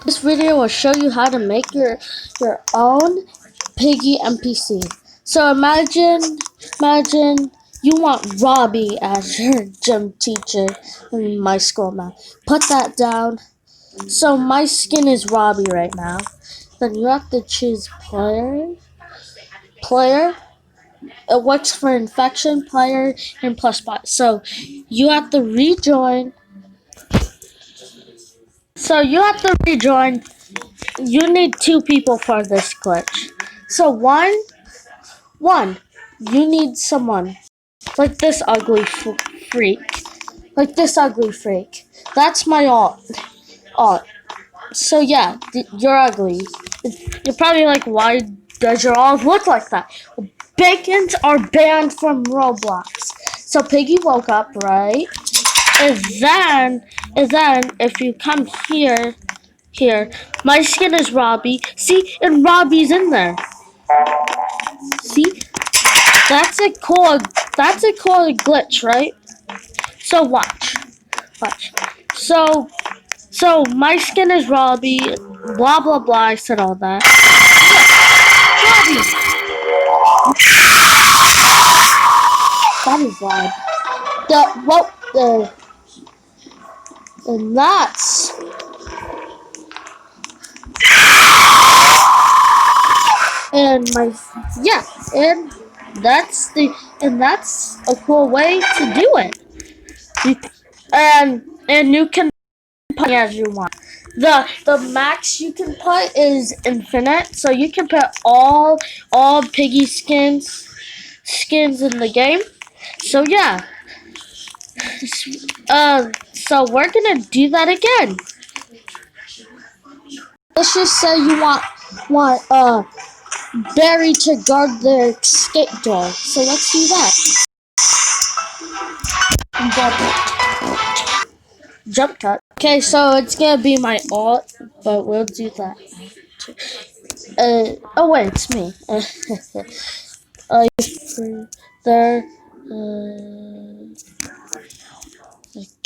This video will show you how to make your own piggy NPC. So imagine you want Robbie as your gym teacher in my school now. Put that down. So my skin is Robbie right now. Then you have to choose player. It works for infection, player, and plus bot. So you have to rejoin. You need 2 people for this glitch. So one, you need someone like this ugly freak. Like this ugly freak. That's my alt. So yeah, you're ugly. You're probably like, why does your alt look like that? Bacons are banned from Roblox. So Piggy woke up, right? And then if you come here, my skin is Robbie. See, and Robbie's in there. See, that's a cool glitch, right? So watch. So my skin is Robbie. Blah blah blah. I said all that. That is loud. And that's and that's a cool way to do it. And you can put as you want. The max you can put is infinite, so you can put all piggy skins in the game. So yeah. So we're gonna do that again. Let's just say you want Barry to guard the escape door. So let's do that. Jump cut. Okay, so it's gonna be my alt, but we'll do that. Oh wait, it's me. There.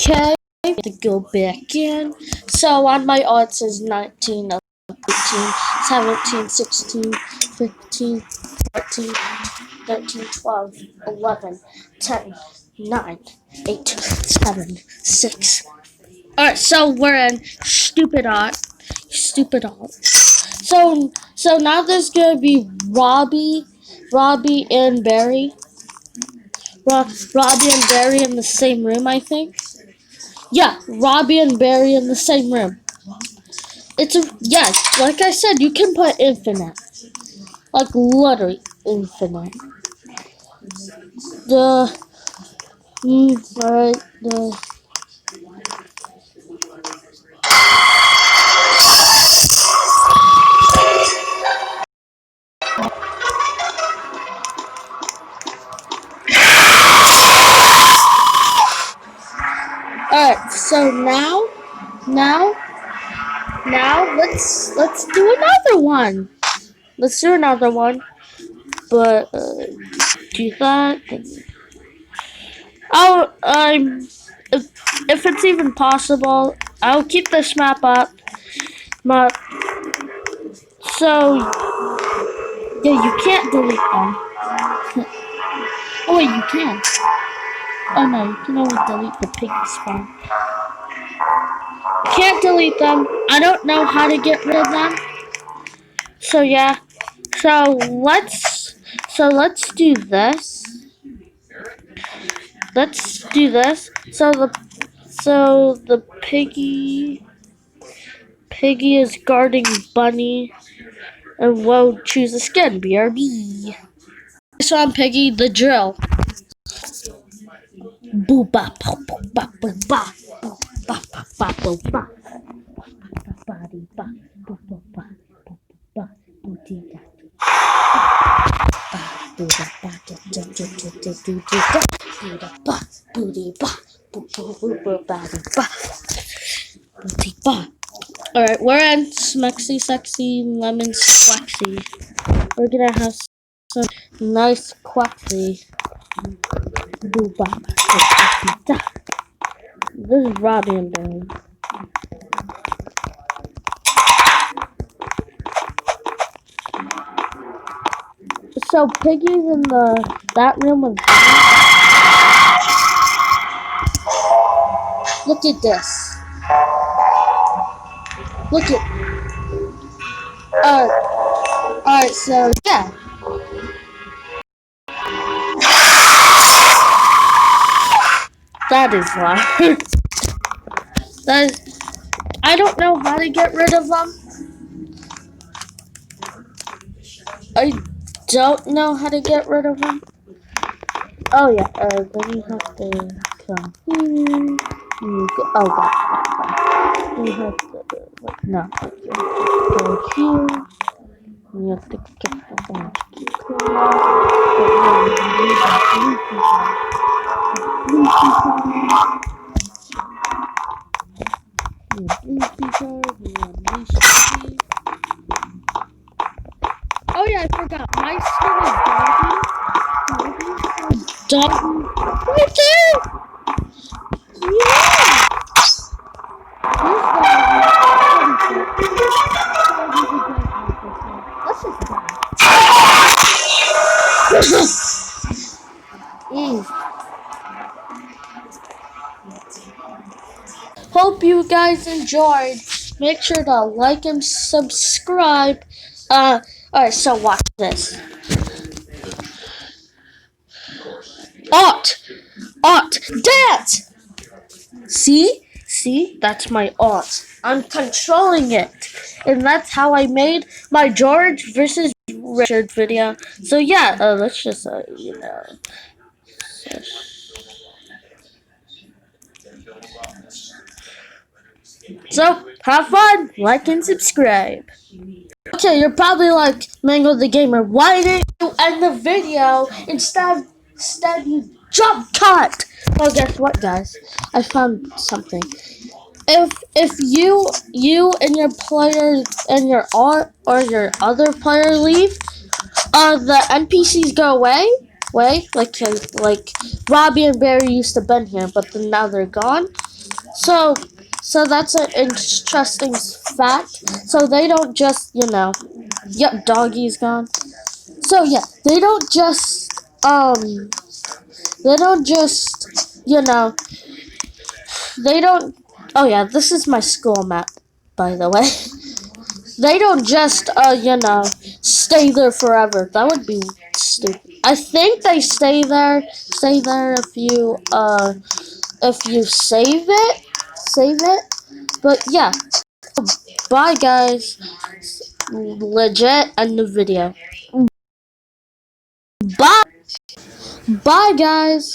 Okay, to go back in. So on my odds is 19, 18, 17, 16, 15, 14, 13, 12, 11, 10, 9, 8, 7, 6. Alright, so we're in stupid art. So now there's gonna be Robbie and Barry. Robbie and Barry in the same room, I think. Yeah, Robbie and Barry in the same room. Like I said, you can put infinite. Like literally infinite. Alright, so now let's do another one. But do that. If it's even possible, I'll keep this map up. So yeah, you can't delete them. Oh wait, you can. Oh no, you can only delete the piggy spawn. Can't delete them. I don't know how to get rid of them. So yeah. So let's do this. So the piggy is guarding Bunny, and we'll choose a skin. BRB. So I'm Piggy, the drill. Boo ba ba ba ba ba ba ba ba ba ba. Body ba ba ba ba ba booty da. Booty ba booty ba body ba booty ba. All right, we're in Smexy Sexy Lemon Squexy. We're gonna have some nice quaxy. Boo ba. This is Robbie and Barry. So Piggy's in that room with. Look at this. Look at. Alright. So yeah. That is why. that is, I don't know how to get rid of them. I don't know how to get rid of them. Oh yeah. Then you have to come here. You go. Oh god. You have to like no. You have to go here. You have to get the orange key card. Oh yeah, I forgot. My skin is doggy. Doggy. Right there! Yeah! Let's just Hope you guys enjoyed. Make sure to like and subscribe. Alright, so watch this. Art, dance! See, that's my art. I'm controlling it. And that's how I made my George versus Richard video. So yeah, let's just, So, have fun, like and subscribe. Okay, you're probably like, Mango the Gamer, why didn't you end the video instead you jump cut? Well, guess what, guys? I found something. If you and your player and your art or your other player leave, the NPCs go away. Like Robbie and Barry used to been here, but then now they're gone. So that's an interesting fact. So they don't just yep, doggy's gone. So yeah, they don't just they don't. Oh yeah, this is my school map, by the way. They don't just stay there forever. That would be stupid. I think they stay there if you save it. But yeah, bye guys. Legit end the video. Bye guys.